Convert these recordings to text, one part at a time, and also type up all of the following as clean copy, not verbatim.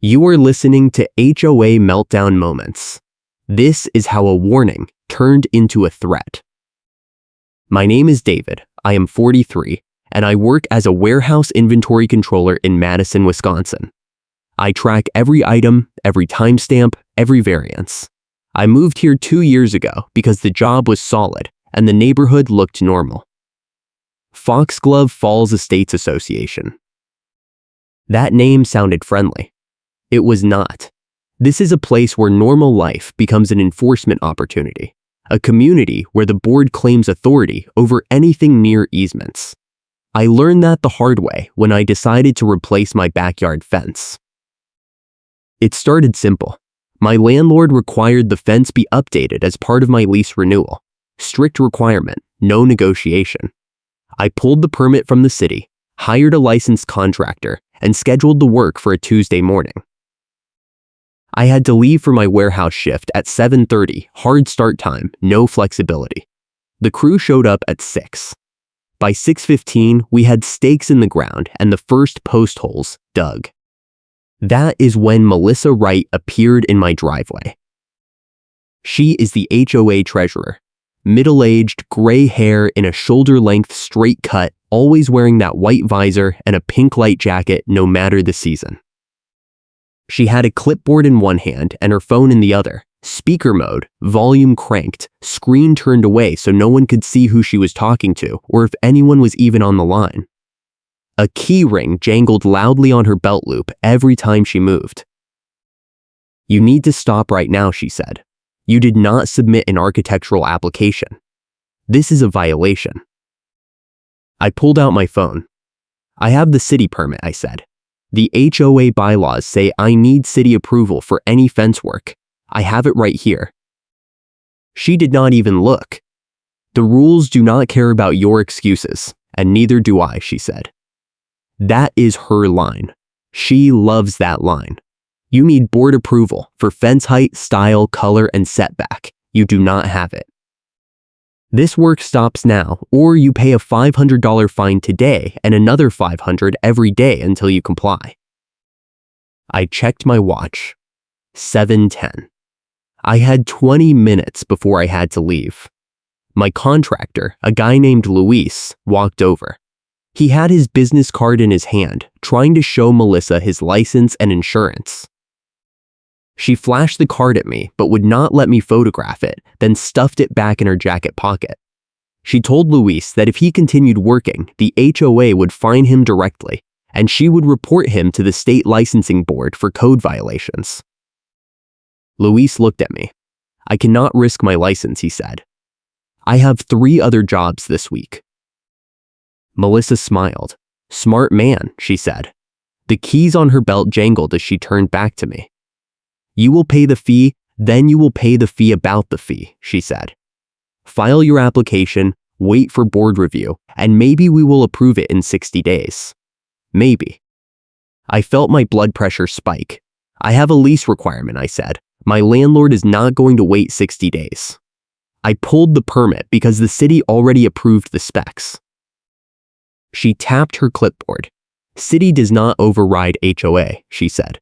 You are listening to HOA Meltdown Moments. This is how a warning turned into a threat. My name is David. I am 43, and I work as a warehouse inventory controller in Madison, Wisconsin. I track every item, every timestamp, every variance. I moved here 2 years ago because the job was solid and the neighborhood looked normal. Foxglove Falls Estates Association. That name sounded friendly. It was not. This is a place where normal life becomes an enforcement opportunity, a community where the board claims authority over anything near easements. I learned that the hard way when I decided to replace my backyard fence. It started simple. My landlord required the fence be updated as part of my lease renewal. Strict requirement, no negotiation. I pulled the permit from the city, hired a licensed contractor, and scheduled the work for a Tuesday morning. I had to leave for my warehouse shift at 7:30, hard start time, no flexibility. The crew showed up at 6. By 6:15, we had stakes in the ground and the first post holes dug. That is when Melissa Wright appeared in my driveway. She is the HOA treasurer. Middle-aged, gray hair in a shoulder-length straight cut, always wearing that white visor and a pink light jacket no matter the season. She had a clipboard in one hand and her phone in the other, speaker mode, volume cranked, screen turned away so no one could see who she was talking to or if anyone was even on the line. A key ring jangled loudly on her belt loop every time she moved. "You need to stop right now," she said. "You did not submit an architectural application. This is a violation." I pulled out my phone. "I have the city permit," I said. "The HOA bylaws say I need city approval for any fence work. I have it right here." She did not even look. "The rules do not care about your excuses, and neither do I," she said. That is her line. She loves that line. You need board approval for fence height, style, color, and setback. You do not have it. This work stops now, or you pay a $500 fine today and another $500 every day until you comply. I checked my watch. 7:10. I had 20 minutes before I had to leave. My contractor, a guy named Luis, walked over. He had his business card in his hand, trying to show Melissa his license and insurance. She flashed the card at me, but would not let me photograph it, then stuffed it back in her jacket pocket. She told Luis that if he continued working, the HOA would fine him directly, and she would report him to the state licensing board for code violations. Luis looked at me. "I cannot risk my license," he said. "I have 3 other jobs this week." Melissa smiled. "Smart man," she said. The keys on her belt jangled as she turned back to me. "You will pay the fee, then you will pay the fee about the fee," she said. "File your application, wait for board review, and maybe we will approve it in 60 days. Maybe." I felt my blood pressure spike. "I have a lease requirement," I said. "My landlord is not going to wait 60 days. I pulled the permit because the city already approved the specs. She tapped her clipboard. "City does not override HOA," she said.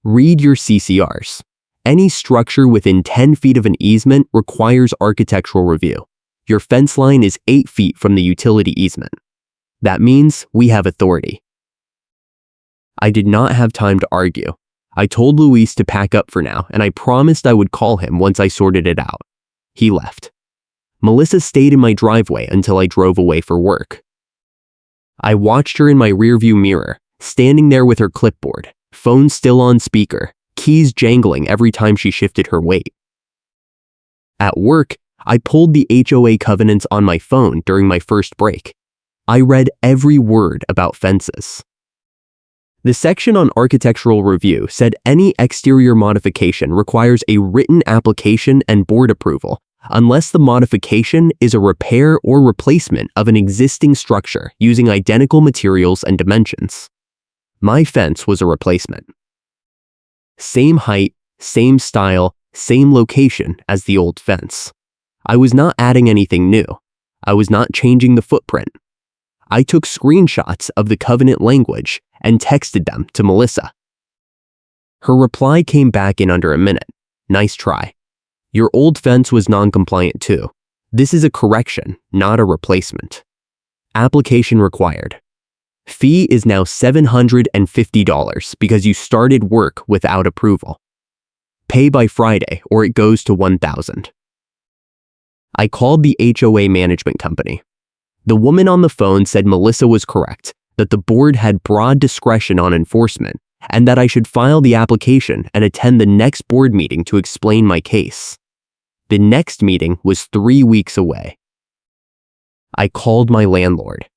"Read your CCRs. Any structure within 10 feet of an easement requires architectural review. Your fence line is 8 feet from the utility easement. That means we have authority." I did not have time to argue. I told Luis to pack up for now, and I promised I would call him once I sorted it out. He left. Melissa stayed in my driveway until I drove away for work. I watched her in my rearview mirror, standing there with her clipboard, phone still on speaker, keys jangling every time she shifted her weight. At work, I pulled the HOA covenants on my phone during my first break. I read every word about fences. The section on architectural review said any exterior modification requires a written application and board approval unless the modification is a repair or replacement of an existing structure using identical materials and dimensions. My fence was a replacement. Same height, same style, same location as the old fence. I was not adding anything new. I was not changing the footprint. I took screenshots of the covenant language and texted them to Melissa. Her reply came back in under a minute. Nice try. Your old fence was non-compliant too. This is a correction, not a replacement. Application required. Fee is now $750 because you started work without approval. Pay by Friday or it goes to $1,000. I called the HOA management company. The woman on the phone said Melissa was correct, that the board had broad discretion on enforcement, and that I should file the application and attend the next board meeting to explain my case. The next meeting was 3 weeks away. I called my landlord.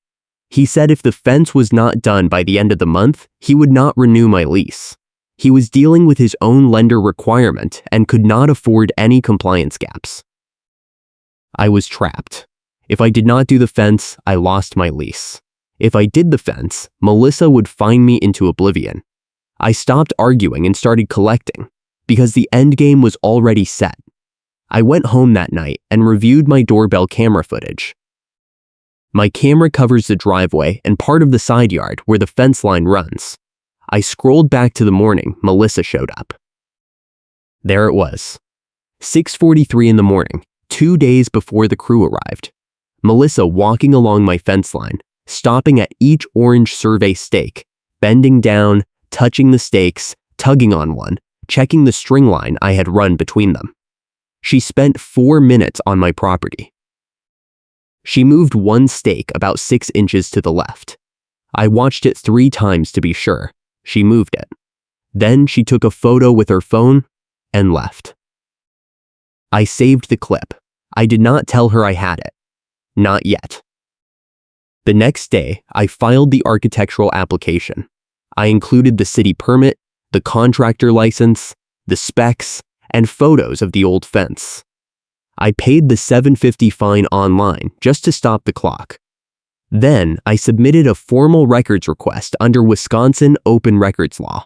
He said if the fence was not done by the end of the month, he would not renew my lease. He was dealing with his own lender requirement and could not afford any compliance gaps. I was trapped. If I did not do the fence, I lost my lease. If I did the fence, Melissa would fine me into oblivion. I stopped arguing and started collecting, because the end game was already set. I went home that night and reviewed my doorbell camera footage. My camera covers the driveway and part of the side yard where the fence line runs. I scrolled back to the morning Melissa showed up. There it was. 6:43 in the morning, 2 days before the crew arrived. Melissa walking along my fence line, stopping at each orange survey stake, bending down, touching the stakes, tugging on one, checking the string line I had run between them. She spent 4 minutes on my property. She moved one stake about 6 inches to the left. I watched it 3 times to be sure. She moved it. Then she took a photo with her phone and left. I saved the clip. I did not tell her I had it. Not yet. The next day, I filed the architectural application. I included the city permit, the contractor license, the specs, and photos of the old fence. I paid the $750 fine online just to stop the clock. Then I submitted a formal records request under Wisconsin Open Records Law.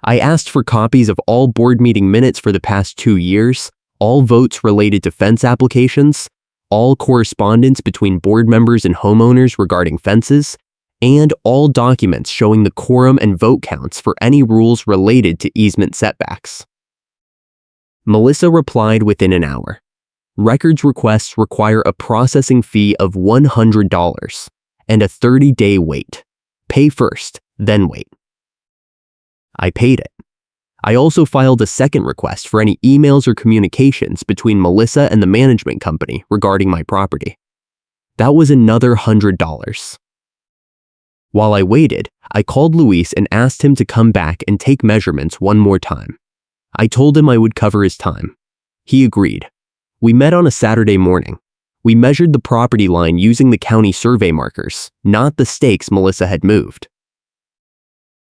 I asked for copies of all board meeting minutes for the past 2 years, all votes related to fence applications, all correspondence between board members and homeowners regarding fences, and all documents showing the quorum and vote counts for any rules related to easement setbacks. Melissa replied within an hour. Records requests require a processing fee of $100 and a 30-day wait. Pay first, then wait. I paid it. I also filed a second request for any emails or communications between Melissa and the management company regarding my property. That was another $100. While I waited, I called Luis and asked him to come back and take measurements one more time. I told him I would cover his time. He agreed. We met on a Saturday morning. We measured the property line using the county survey markers, not the stakes Melissa had moved.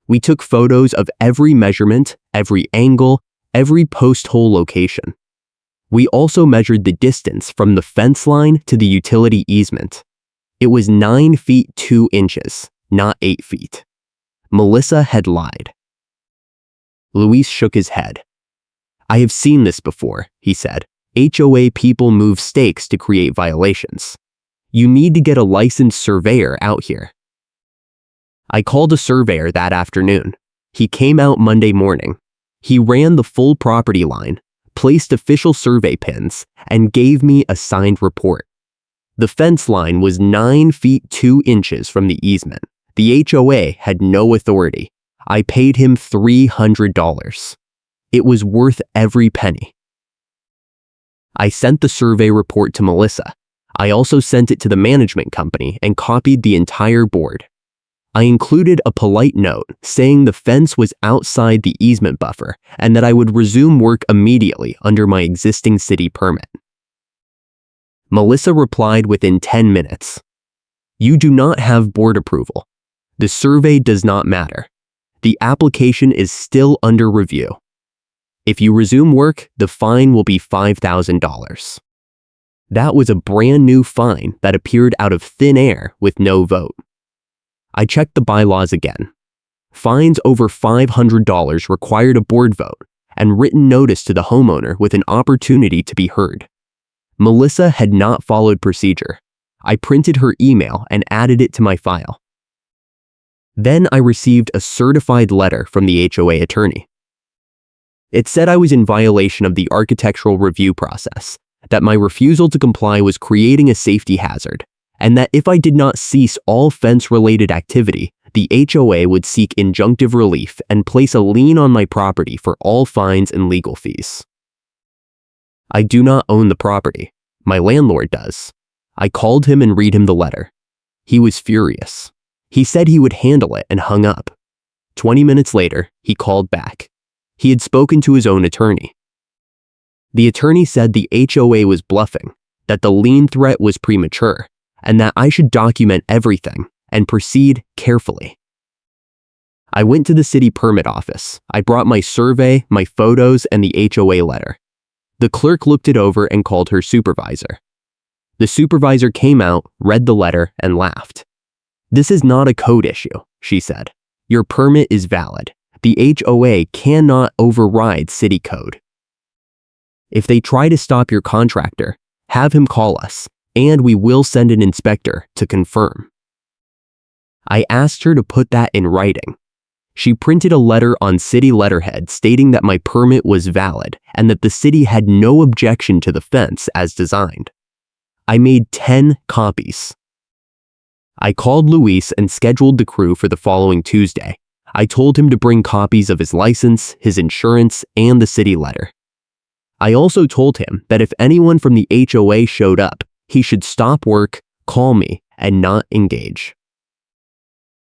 We took photos of every measurement, every angle, every post hole location. We also measured the distance from the fence line to the utility easement. It was 9 feet 2 inches, not 8 feet. Melissa had lied. Luis shook his head. I have seen this before, he said. HOA people move stakes to create violations. You need to get a licensed surveyor out here. I called a surveyor that afternoon. He came out Monday morning. He ran the full property line, placed official survey pins, and gave me a signed report. The fence line was 9 feet 2 inches from the easement. The HOA had no authority. I paid him $300. It was worth every penny. I sent the survey report to Melissa. I also sent it to the management company and copied the entire board. I included a polite note saying the fence was outside the easement buffer and that I would resume work immediately under my existing city permit. Melissa replied within 10 minutes. You do not have board approval. The survey does not matter. The application is still under review. If you resume work, the fine will be $5,000. That was a brand new fine that appeared out of thin air with no vote. I checked the bylaws again. Fines over $500 required a board vote and written notice to the homeowner with an opportunity to be heard. Melissa had not followed procedure. I printed her email and added it to my file. Then I received a certified letter from the HOA attorney. It said I was in violation of the architectural review process, that my refusal to comply was creating a safety hazard, and that if I did not cease all fence-related activity, the HOA would seek injunctive relief and place a lien on my property for all fines and legal fees. I do not own the property. My landlord does. I called him and read him the letter. He was furious. He said he would handle it and hung up. 20 minutes later, he called back. He had spoken to his own attorney. The attorney said the HOA was bluffing, that the lien threat was premature, and that I should document everything and proceed carefully. I went to the city permit office. I brought my survey, my photos, and the HOA letter. The clerk looked it over and called her supervisor. The supervisor came out, read the letter, and laughed. "This is not a code issue," she said. "Your permit is valid. The HOA cannot override city code. If they try to stop your contractor, have him call us, and we will send an inspector to confirm." I asked her to put that in writing. She printed a letter on city letterhead stating that my permit was valid and that the city had no objection to the fence as designed. I made 10 copies. I called Luis and scheduled the crew for the following Tuesday. I told him to bring copies of his license, his insurance, and the city letter. I also told him that if anyone from the HOA showed up, he should stop work, call me, and not engage.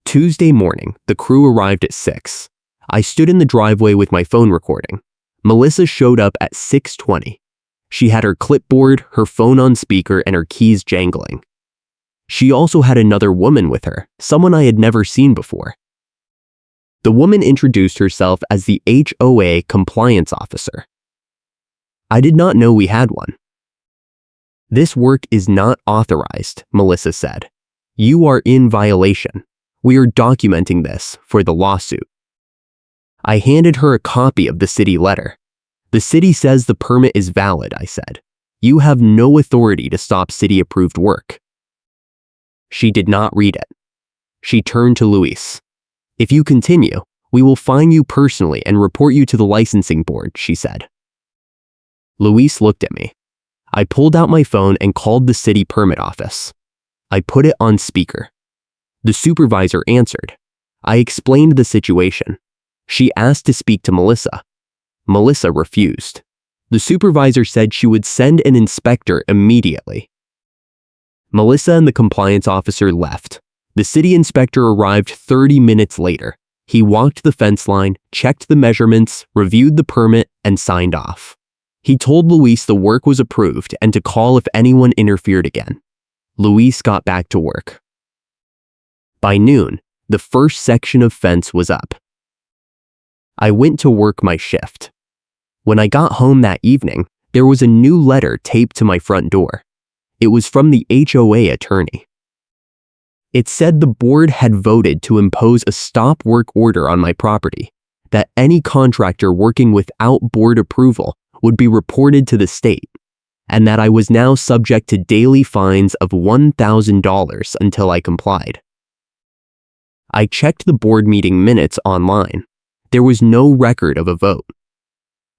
Tuesday morning, the crew arrived at 6. I stood in the driveway with my phone recording. Melissa showed up at 6:20. She had her clipboard, her phone on speaker, and her keys jangling. She also had another woman with her, someone I had never seen before. The woman introduced herself as the HOA compliance officer. I did not know we had one. "This work is not authorized," Melissa said. "You are in violation. We are documenting this for the lawsuit." I handed her a copy of the city letter. "The city says the permit is valid," I said. "You have no authority to stop city-approved work." She did not read it. She turned to Luis. "If you continue, we will fine you personally and report you to the licensing board," she said. Luis looked at me. I pulled out my phone and called the city permit office. I put it on speaker. The supervisor answered. I explained the situation. She asked to speak to Melissa. Melissa refused. The supervisor said she would send an inspector immediately. Melissa and the compliance officer left. The city inspector arrived 30 minutes later. He walked the fence line, checked the measurements, reviewed the permit, and signed off. He told Luis the work was approved and to call if anyone interfered again. Luis got back to work. By noon, the first section of fence was up. I went to work my shift. When I got home that evening, there was a new letter taped to my front door. It was from the HOA attorney. It said the board had voted to impose a stop work order on my property, that any contractor working without board approval would be reported to the state, and that I was now subject to daily fines of $1,000 until I complied. I checked the board meeting minutes online. There was no record of a vote.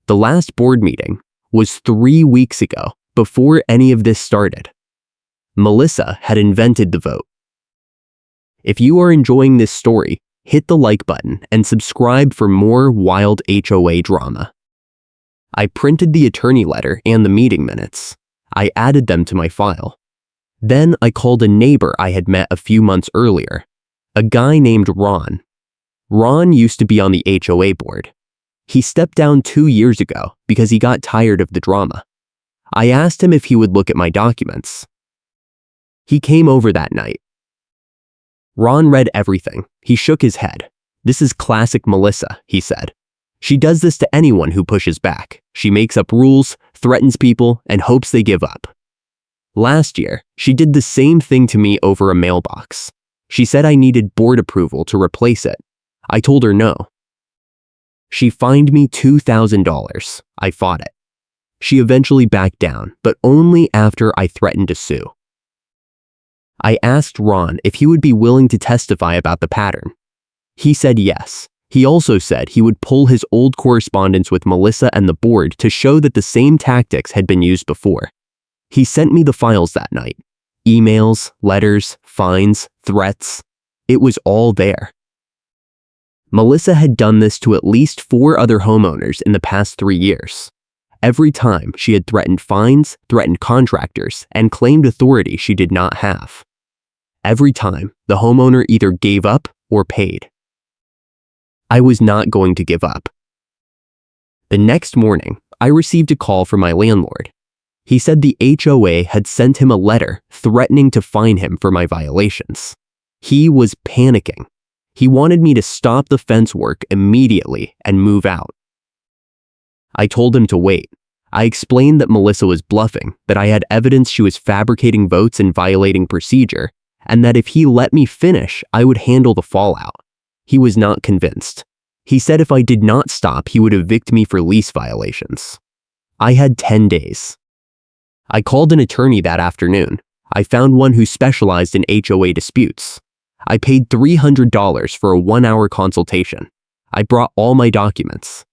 The last board meeting was 3 weeks ago, before any of this started. Melissa had invented the vote. If you are enjoying this story, hit the like button and subscribe for more wild HOA drama. I printed the attorney letter and the meeting minutes. I added them to my file. Then I called a neighbor I had met a few months earlier, a guy named Ron. Ron used to be on the HOA board. He stepped down 2 years ago because he got tired of the drama. I asked him if he would look at my documents. He came over that night. Ron read everything. He shook his head. "This is classic Melissa," he said. "She does this to anyone who pushes back. She makes up rules, threatens people, and hopes they give up. Last year, she did the same thing to me over a mailbox. She said I needed board approval to replace it. I told her no. She fined me $2,000. I fought it. She eventually backed down, but only after I threatened to sue. I asked Ron if he would be willing to testify about the pattern. He said yes. He also said he would pull his old correspondence with Melissa and the board to show that the same tactics had been used before. He sent me the files that night. Emails, letters, fines, threats. It was all there. Melissa had done this to at least 4 other homeowners in the past 3 years. Every time she had threatened fines, threatened contractors, and claimed authority she did not have. Every time, the homeowner either gave up or paid. I was not going to give up. The next morning, I received a call from my landlord. He said the HOA had sent him a letter threatening to fine him for my violations. He was panicking. He wanted me to stop the fence work immediately and move out. I told him to wait. I explained that Melissa was bluffing, that I had evidence she was fabricating votes and violating procedure, and that if he let me finish, I would handle the fallout. He was not convinced. He said if I did not stop, he would evict me for lease violations. I had 10 days. I called an attorney that afternoon. I found one who specialized in HOA disputes. I paid $300 for a 1-hour consultation. I brought all my documents.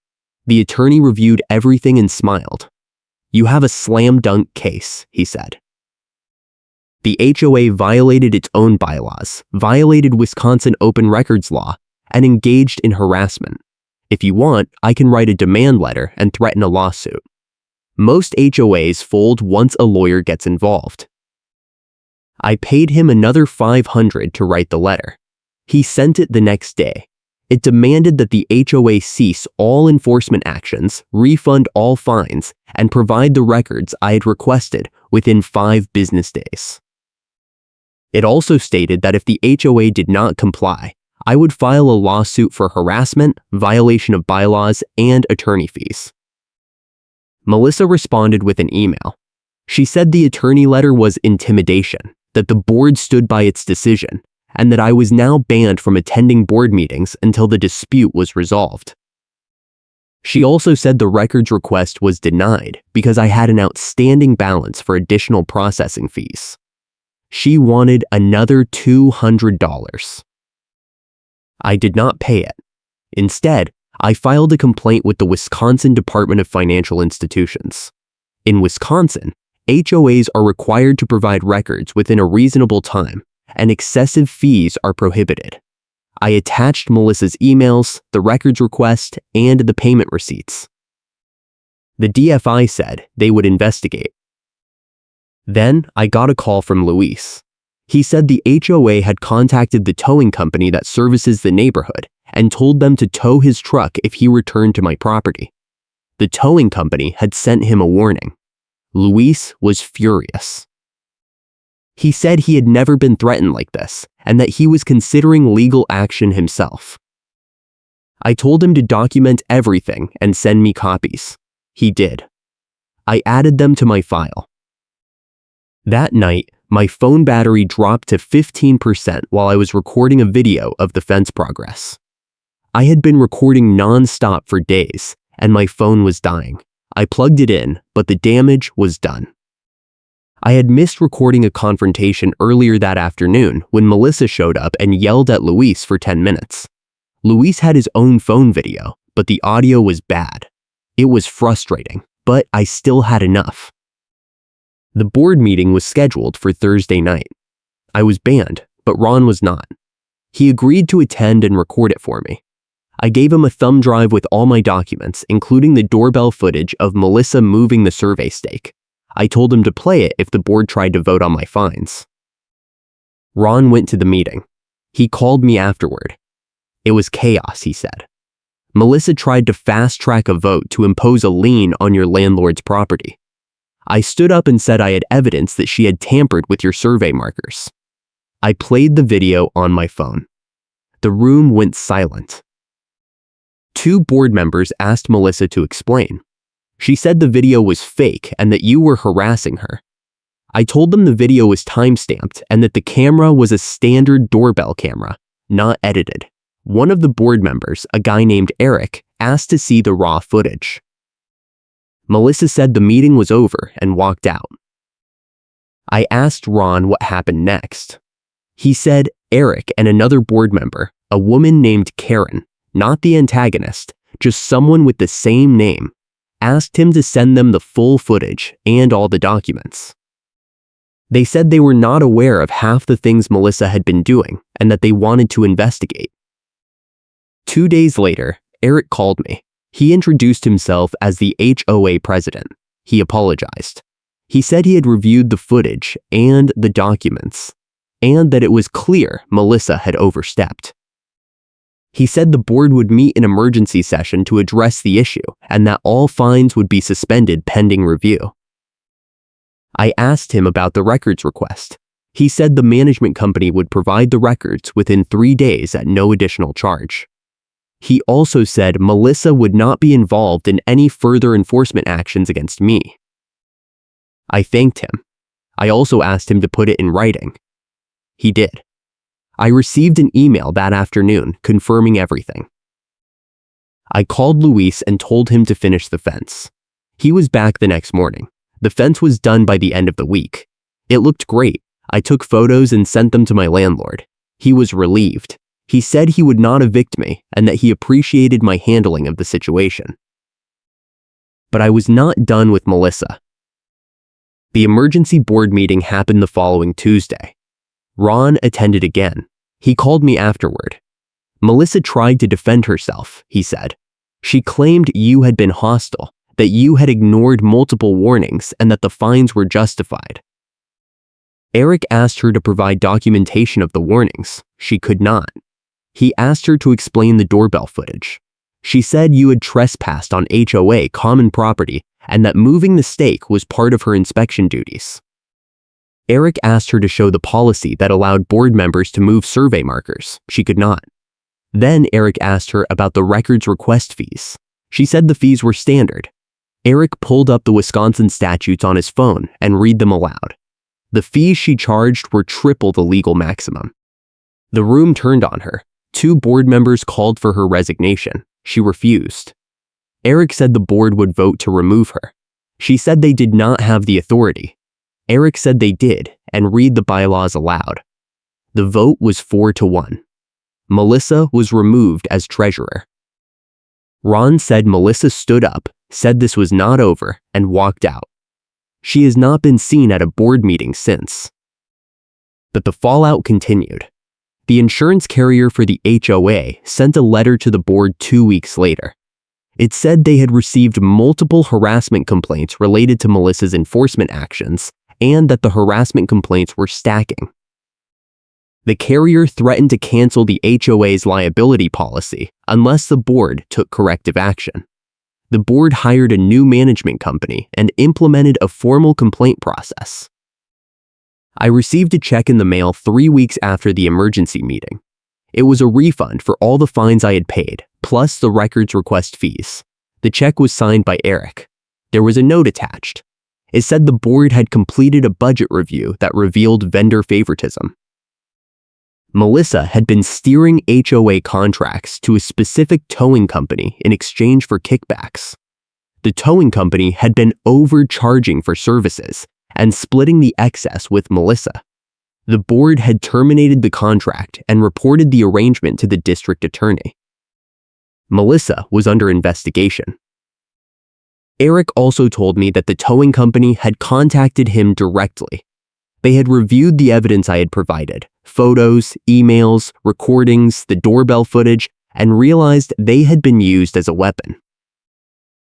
The attorney reviewed everything and smiled. "You have a slam dunk case," he said. The HOA violated its own bylaws, violated Wisconsin open records law, and engaged in harassment. If you want, I can write a demand letter and threaten a lawsuit. Most HOAs fold once a lawyer gets involved. I paid him another $500 to write the letter. He sent it the next day. It demanded that the HOA cease all enforcement actions, refund all fines, and provide the records I had requested within 5 business days. It also stated that if the HOA did not comply, I would file a lawsuit for harassment, violation of bylaws, and attorney fees. Melissa responded with an email. She said the attorney letter was intimidation, that the board stood by its decision, and that I was now banned from attending board meetings until the dispute was resolved. She also said the records request was denied because I had an outstanding balance for additional processing fees. She wanted another $200. I did not pay it. Instead, I filed a complaint with the Wisconsin Department of Financial Institutions. In Wisconsin, HOAs are required to provide records within a reasonable time, and excessive fees are prohibited. I attached Melissa's emails, the records request, and the payment receipts. The DFI said they would investigate. Then I got a call from Luis. He said the HOA had contacted the towing company that services the neighborhood and told them to tow his truck if he returned to my property. The towing company had sent him a warning. Luis was furious. He said he had never been threatened like this and that he was considering legal action himself. I told him to document everything and send me copies. He did. I added them to my file. That night, my phone battery dropped to 15% while I was recording a video of the fence progress. I had been recording non-stop for days, and my phone was dying. I plugged it in, but the damage was done. I had missed recording a confrontation earlier that afternoon when Melissa showed up and yelled at Luis for 10 minutes. Luis had his own phone video, but the audio was bad. It was frustrating, but I still had enough. The board meeting was scheduled for Thursday night. I was banned, but Ron was not. He agreed to attend and record it for me. I gave him a thumb drive with all my documents, including the doorbell footage of Melissa moving the survey stake. I told him to play it if the board tried to vote on my fines. Ron went to the meeting. He called me afterward. It was chaos, he said. Melissa tried to fast-track a vote to impose a lien on your landlord's property. I stood up and said I had evidence that she had tampered with your survey markers. I played the video on my phone. The room went silent. 2 board members asked Melissa to explain. She said the video was fake and that you were harassing her. I told them the video was time-stamped and that the camera was a standard doorbell camera, not edited. One of the board members, a guy named Eric, asked to see the raw footage. Melissa said the meeting was over and walked out. I asked Ron what happened next. He said Eric and another board member, a woman named Karen, not the antagonist, just someone with the same name, asked him to send them the full footage and all the documents. They said they were not aware of half the things Melissa had been doing and that they wanted to investigate. 2 days later, Eric called me. He introduced himself as the HOA president. He apologized. He said he had reviewed the footage and the documents, and that it was clear Melissa had overstepped. He said the board would meet an emergency session to address the issue and that all fines would be suspended pending review. I asked him about the records request. He said the management company would provide the records within 3 days at no additional charge. He also said Melissa would not be involved in any further enforcement actions against me. I thanked him. I also asked him to put it in writing. He did. I received an email that afternoon confirming everything. I called Luis and told him to finish the fence. He was back the next morning. The fence was done by the end of the week. It looked great. I took photos and sent them to my landlord. He was relieved. He said he would not evict me and that he appreciated my handling of the situation. But I was not done with Melissa. The emergency board meeting happened the following Tuesday. Ron attended again. He called me afterward. Melissa tried to defend herself, he said. She claimed you had been hostile, that you had ignored multiple warnings, and that the fines were justified. Eric asked her to provide documentation of the warnings. She could not. He asked her to explain the doorbell footage. She said you had trespassed on HOA common property and that moving the stake was part of her inspection duties. Eric asked her to show the policy that allowed board members to move survey markers. She could not. Then Eric asked her about the records request fees. She said the fees were standard. Eric pulled up the Wisconsin statutes on his phone and read them aloud. The fees she charged were triple the legal maximum. The room turned on her. 2 board members called for her resignation. She refused. Eric said the board would vote to remove her. She said they did not have the authority. Eric said they did and read the bylaws aloud. The vote was 4-1. Melissa was removed as treasurer. Ron said Melissa stood up, said this was not over, and walked out. She has not been seen at a board meeting since. But the fallout continued. The insurance carrier for the HOA sent a letter to the board 2 weeks later. It said they had received multiple harassment complaints related to Melissa's enforcement actions and that the harassment complaints were stacking. The carrier threatened to cancel the HOA's liability policy unless the board took corrective action. The board hired a new management company and implemented a formal complaint process. I received a check in the mail 3 weeks after the emergency meeting. It was a refund for all the fines I had paid, plus the records request fees. The check was signed by Eric. There was a note attached. It said the board had completed a budget review that revealed vendor favoritism. Melissa had been steering HOA contracts to a specific towing company in exchange for kickbacks. The towing company had been overcharging for services and splitting the excess with Melissa. The board had terminated the contract and reported the arrangement to the district attorney. Melissa was under investigation. Eric also told me that the towing company had contacted him directly. They had reviewed the evidence I had provided, photos, emails, recordings, the doorbell footage, and realized they had been used as a weapon.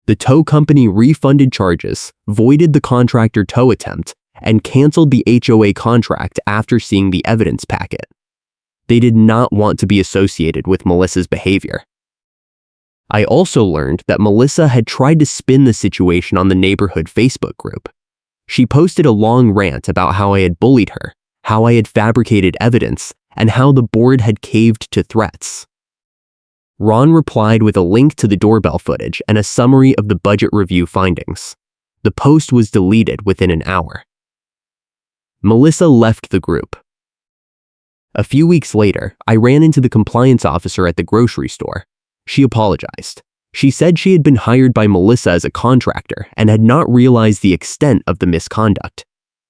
The tow company refunded charges, voided the contractor tow attempt, and canceled the HOA contract after seeing the evidence packet. They did not want to be associated with Melissa's behavior. I also learned that Melissa had tried to spin the situation on the neighborhood Facebook group. She posted a long rant about how I had bullied her, how I had fabricated evidence, and how the board had caved to threats. Ron replied with a link to the doorbell footage and a summary of the budget review findings. The post was deleted within an hour. Melissa left the group. A few weeks later, I ran into the compliance officer at the grocery store. She apologized. She said she had been hired by Melissa as a contractor and had not realized the extent of the misconduct.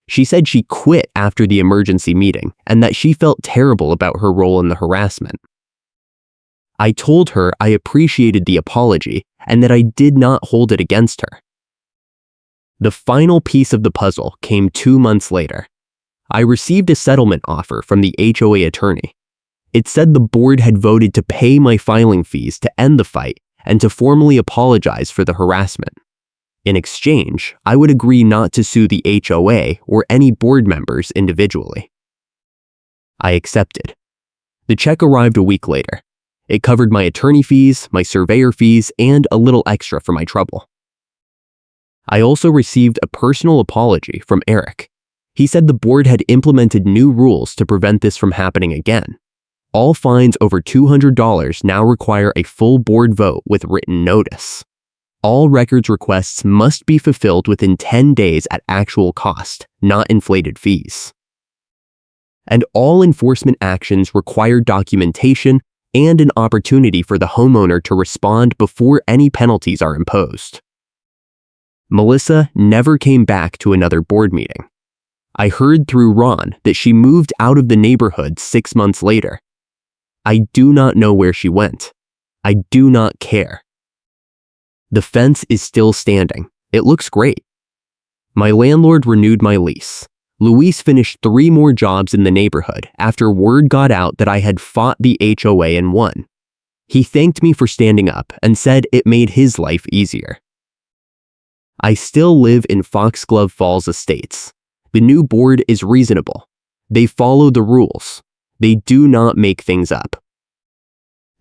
She said she quit after the emergency meeting and that she felt terrible about her role in the harassment. I told her I appreciated the apology and that I did not hold it against her. The final piece of the puzzle came 2 months later. I received a settlement offer from the HOA attorney. It said the board had voted to pay my filing fees to end the fight and to formally apologize for the harassment. In exchange, I would agree not to sue the HOA or any board members individually. I accepted. The check arrived a week later. It covered my attorney fees, my surveyor fees, and a little extra for my trouble. I also received a personal apology from Eric. He said the board had implemented new rules to prevent this from happening again. All fines over $200 now require a full board vote with written notice. All records requests must be fulfilled within 10 days at actual cost, not inflated fees. And all enforcement actions require documentation and an opportunity for the homeowner to respond before any penalties are imposed. Melissa never came back to another board meeting. I heard through Ron that she moved out of the neighborhood 6 months later. I do not know where she went. I do not care. The fence is still standing. It looks great. My landlord renewed my lease. Luis finished 3 more jobs in the neighborhood after word got out that I had fought the HOA and won. He thanked me for standing up and said it made his life easier. I still live in Foxglove Falls Estates. The new board is reasonable. They follow the rules. They do not make things up.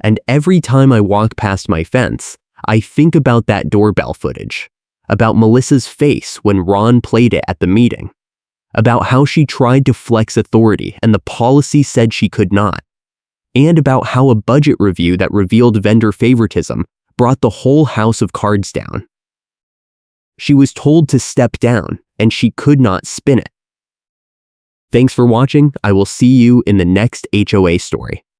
And every time I walk past my fence, I think about that doorbell footage, about Melissa's face when Ron played it at the meeting, about how she tried to flex authority and the policy said she could not, and about how a budget review that revealed vendor favoritism brought the whole house of cards down. She was told to step down, and she could not spin it. Thanks for watching. I will see you in the next HOA story.